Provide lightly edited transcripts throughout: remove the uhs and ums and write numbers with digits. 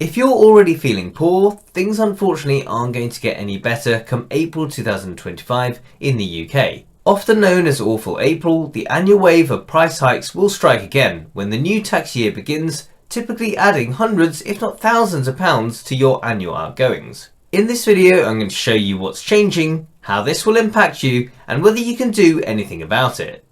If you're already feeling poor, things unfortunately aren't going to get any better come April 2025 in the UK. Often known as Awful April, the annual wave of price hikes will strike again when the new tax year begins, typically adding hundreds if not thousands of pounds to your annual outgoings. In this video I'm going to show you what's changing, how this will impact you, and whether you can do anything about it.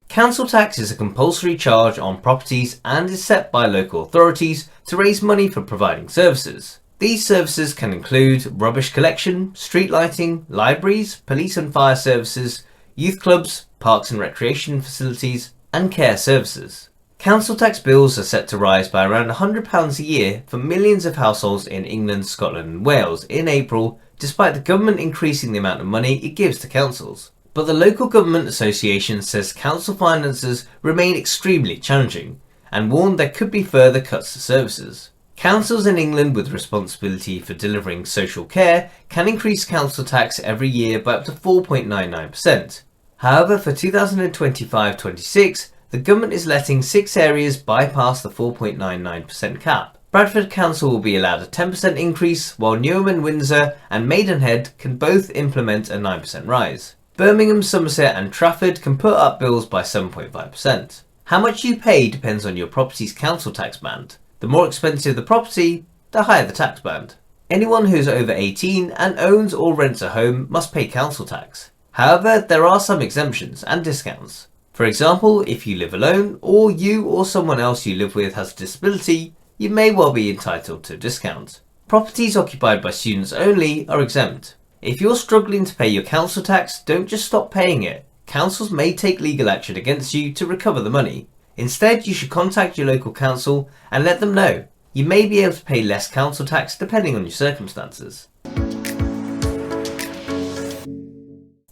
Council tax is a compulsory charge on properties and is set by local authorities to raise money for providing services. These services can include rubbish collection, street lighting, libraries, police and fire services, youth clubs, parks and recreation facilities, and care services. Council tax bills are set to rise by around £100 a year for millions of households in England, Scotland and Wales in April, despite the government increasing the amount of money it gives to councils. But the Local Government Association says council finances remain extremely challenging and warned there could be further cuts to services. Councils in England with responsibility for delivering social care can increase council tax every year by up to 4.99%. However, for 2025-26, the government is letting 6 areas bypass the 4.99% cap. Bradford Council will be allowed a 10% increase, while Newham and Windsor and Maidenhead can both implement a 9% rise. Birmingham, Somerset and Trafford can put up bills by 7.5%. How much you pay depends on your property's council tax band. The more expensive the property, the higher the tax band. Anyone who's over 18 and owns or rents a home must pay council tax. However, there are some exemptions and discounts. For example, if you live alone or you or someone else you live with has a disability, you may well be entitled to a discount. Properties occupied by students only are exempt. If you're struggling to pay your council tax, don't just stop paying it. Councils may take legal action against you to recover the money. Instead, you should contact your local council and let them know. You may be able to pay less council tax depending on your circumstances.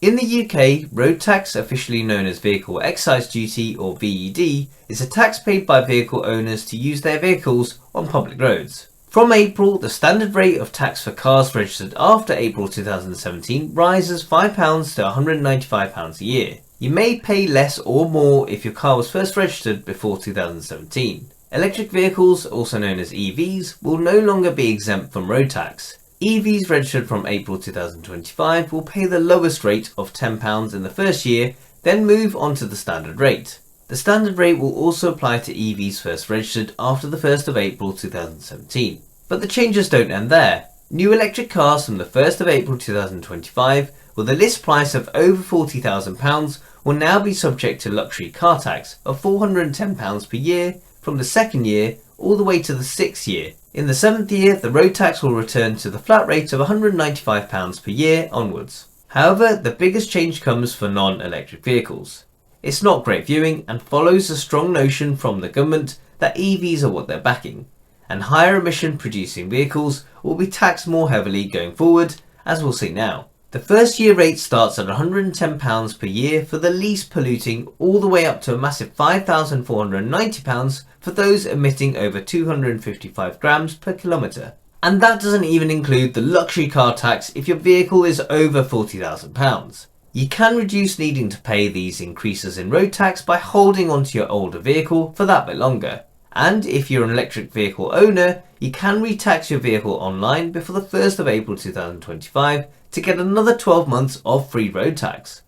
In the UK, road tax, officially known as Vehicle Excise Duty or VED, is a tax paid by vehicle owners to use their vehicles on public roads. From April, the standard rate of tax for cars registered after April 2017 rises £5 to £195 a year. You may pay less or more if your car was first registered before 2017. Electric vehicles, also known as EVs, will no longer be exempt from road tax. EVs registered from April 2025 will pay the lowest rate of £10 in the first year, then move on to the standard rate. The standard rate will also apply to EVs first registered after the 1st of April 2017. But the changes don't end there. New electric cars from the 1st of April 2025 with a list price of over £40,000 will now be subject to luxury car tax of £410 per year from the 2nd year all the way to the 6th year. In the 7th year, the road tax will return to the flat rate of £195 per year onwards. However, the biggest change comes for non-electric vehicles. It's not great viewing and follows a strong notion from the government that EVs are what they're backing, and higher emission producing vehicles will be taxed more heavily going forward, as we'll see now. The first year rate starts at £110 per year for the least polluting, all the way up to a massive £5,490 for those emitting over 255 grams per kilometre. And that doesn't even include the luxury car tax if your vehicle is over £40,000. You can reduce needing to pay these increases in road tax by holding onto your older vehicle for that bit longer. And if you're an electric vehicle owner, you can re-tax your vehicle online before the 1st of April 2025 to get another 12 months of free road tax.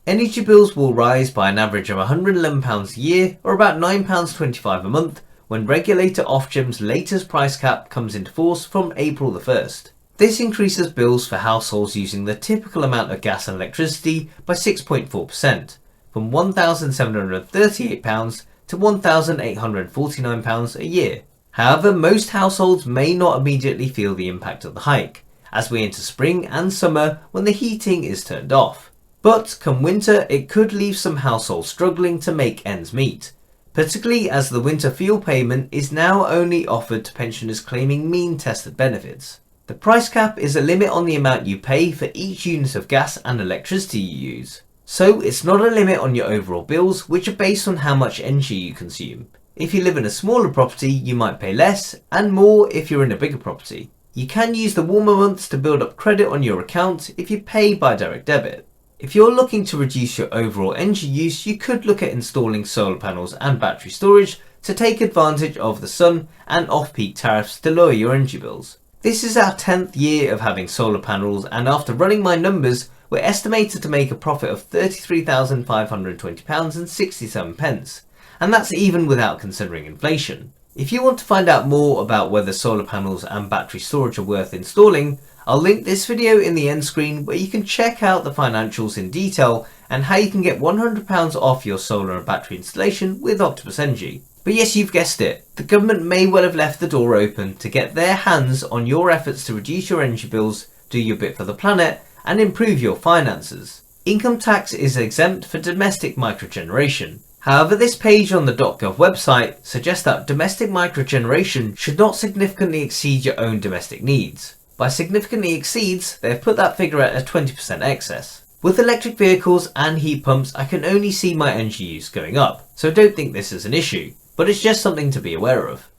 Energy bills will rise by an average of £111 a year or about £9.25 a month when regulator Ofgem's latest price cap comes into force from April the 1st. This increases bills for households using the typical amount of gas and electricity by 6.4%, from £1,738 to £1,849 a year. However, most households may not immediately feel the impact of the hike, as we enter spring and summer when the heating is turned off. But come winter, it could leave some households struggling to make ends meet, particularly as the winter fuel payment is now only offered to pensioners claiming mean tested benefits. The price cap is a limit on the amount you pay for each unit of gas and electricity you use. So it's not a limit on your overall bills, which are based on how much energy you consume. If you live in a smaller property, you might pay less, and more if you're in a bigger property. You can use the warmer months to build up credit on your account if you pay by direct debit. If you're looking to reduce your overall energy use, you could look at installing solar panels and battery storage to take advantage of the sun and off-peak tariffs to lower your energy bills. This is our 10th year of having solar panels, and after running my numbers, we're estimated to make a profit of £33,520.67, and that's even without considering inflation. If you want to find out more about whether solar panels and battery storage are worth installing, I'll link this video in the end screen where you can check out the financials in detail and how you can get £100 off your solar and battery installation with Octopus Energy. But yes, you've guessed it, the government may well have left the door open to get their hands on your efforts to reduce your energy bills, do your bit for the planet, and improve your finances. Income tax is exempt for domestic microgeneration. However, this page on the .gov website suggests that domestic microgeneration should not significantly exceed your own domestic needs. By significantly exceeds, they've put that figure at a 20% excess. With electric vehicles and heat pumps, I can only see my energy use going up, so don't think this is an issue, but it's just something to be aware of.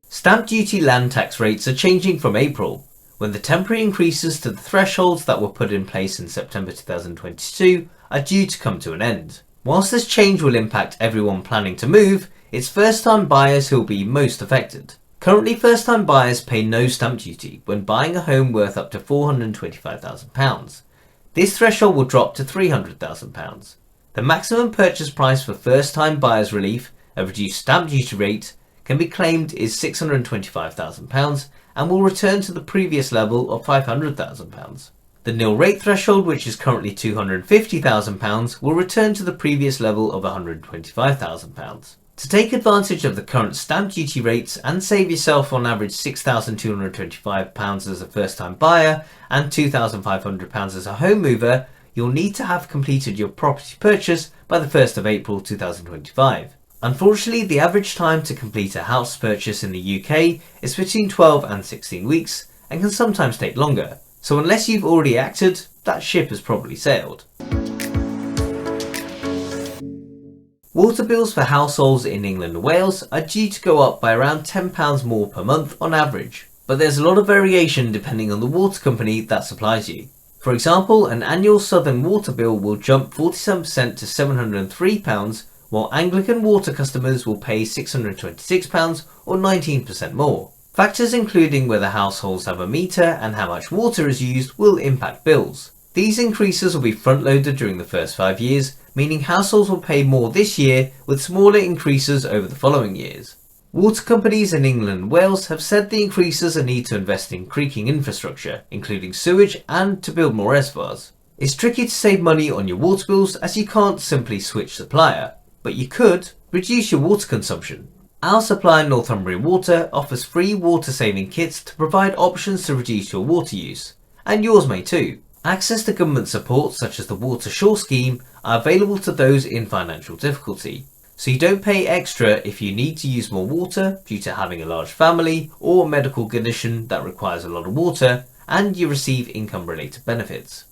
Stamp duty land tax rates are changing from April, when the temporary increases to the thresholds that were put in place in September 2022 are due to come to an end. Whilst this change will impact everyone planning to move, it's first-time buyers who will be most affected. Currently, first-time buyers pay no stamp duty when buying a home worth up to £425,000. This threshold will drop to £300,000. The maximum purchase price for first-time buyers relief, a reduced stamp duty rate, can be claimed is £625,000 and will return to the previous level of £500,000. The nil rate threshold, which is currently £250,000, will return to the previous level of £125,000. To take advantage of the current stamp duty rates and save yourself on average £6,225 as a first-time buyer and £2,500 as a home mover, you'll need to have completed your property purchase by the 1st of April 2025. Unfortunately, the average time to complete a house purchase in the UK is between 12 and 16 weeks and can sometimes take longer, so unless you've already acted, that ship has probably sailed. Water bills for households in England and Wales are due to go up by around £10 more per month on average, but there's a lot of variation depending on the water company that supplies you. For example, an annual Southern water bill will jump 47% to £703, while Anglican water customers will pay £626 or 19% more. Factors including whether households have a meter and how much water is used will impact bills. These increases will be front-loaded during the first 5 years, meaning households will pay more this year with smaller increases over the following years. Water companies in England and Wales have said the increases are need to invest in creaking infrastructure, including sewage, and to build more reservoirs. It's tricky to save money on your water bills as you can't simply switch supplier, but you could reduce your water consumption. Our supplier, Northumbria Water, offers free water saving kits to provide options to reduce your water use, and yours may too. Access to government support such as the Water Shore scheme are available to those in financial difficulty, so you don't pay extra if you need to use more water due to having a large family or medical condition that requires a lot of water, and you receive income related benefits.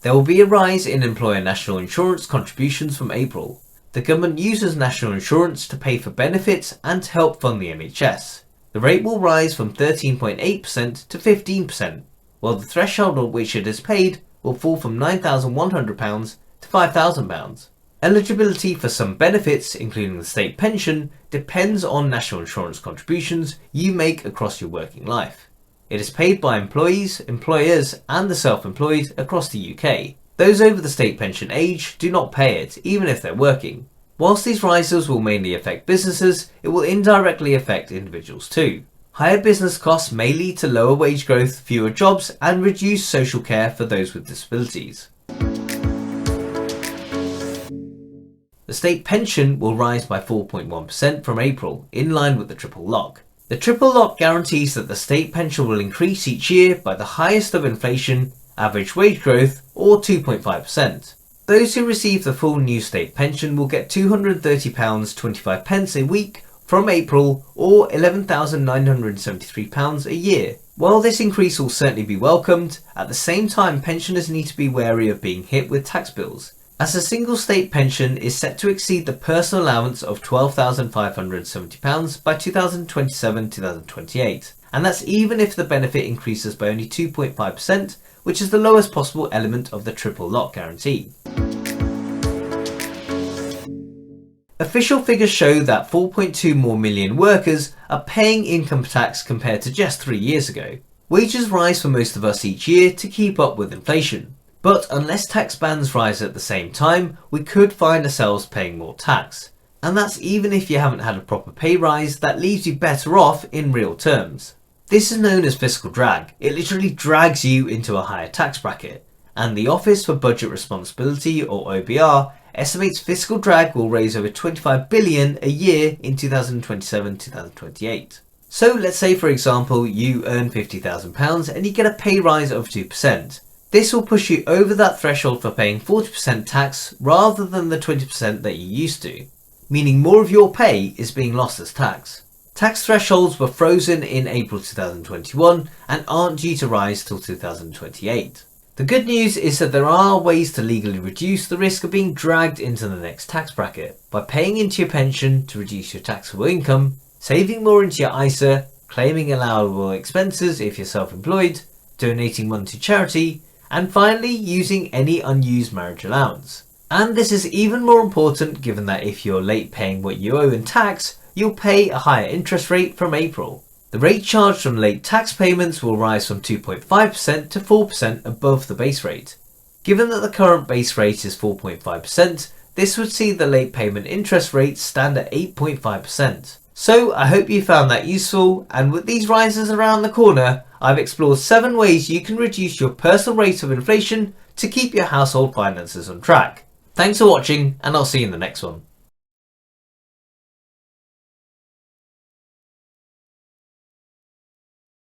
There will be a rise in employer national insurance contributions from April. The government uses national insurance to pay for benefits and to help fund the NHS. The rate will rise from 13.8% to 15%, while the threshold at which it is paid will fall from £9,100 to £5,000. Eligibility for some benefits, including the state pension, depends on national insurance contributions you make across your working life. It is paid by employees, employers, and the self-employed across the UK. Those over the state pension age do not pay it, even if they're working. Whilst these rises will mainly affect businesses, it will indirectly affect individuals too. Higher business costs may lead to lower wage growth, fewer jobs, and reduced social care for those with disabilities. The state pension will rise by 4.1% from April, in line with the triple lock. The triple lock guarantees that the state pension will increase each year by the highest of inflation, average wage growth, or 2.5%. Those who receive the full new state pension will get £230.25 a week from April, or £11,973 a year. While this increase will certainly be welcomed, at the same time pensioners need to be wary of being hit with tax bills, as a single state pension is set to exceed the personal allowance of £12,570 by 2027-2028, and that's even if the benefit increases by only 2.5%, which is the lowest possible element of the triple lock guarantee. Official figures show that 4.2 more million workers are paying income tax compared to just 3 years ago. Wages rise for most of us each year to keep up with inflation. But unless tax bands rise at the same time, we could find ourselves paying more tax. And that's even if you haven't had a proper pay rise that leaves you better off in real terms. This is known as fiscal drag. It literally drags you into a higher tax bracket. And the Office for Budget Responsibility, or OBR, estimates fiscal drag will raise over 25 billion a year in 2027-2028. So let's say, for example, you earn £50,000 and you get a pay rise of 2%. This will push you over that threshold for paying 40% tax rather than the 20% that you used to, meaning more of your pay is being lost as tax. Tax thresholds were frozen in April 2021 and aren't due to rise till 2028. The good news is that there are ways to legally reduce the risk of being dragged into the next tax bracket by paying into your pension to reduce your taxable income, saving more into your ISA, claiming allowable expenses if you're self-employed, donating money to charity, and finally using any unused marriage allowance. And this is even more important given that if you're late paying what you owe in tax, you'll pay a higher interest rate from April. The rate charged from late tax payments will rise from 2.5% to 4% above the base rate. Given that the current base rate is 4.5%, this would see the late payment interest rate stand at 8.5%. So I hope you found that useful, and with these rises around the corner, I've explored 7 ways you can reduce your personal rate of inflation to keep your household finances on track. Thanks for watching, and I'll see you in the next one.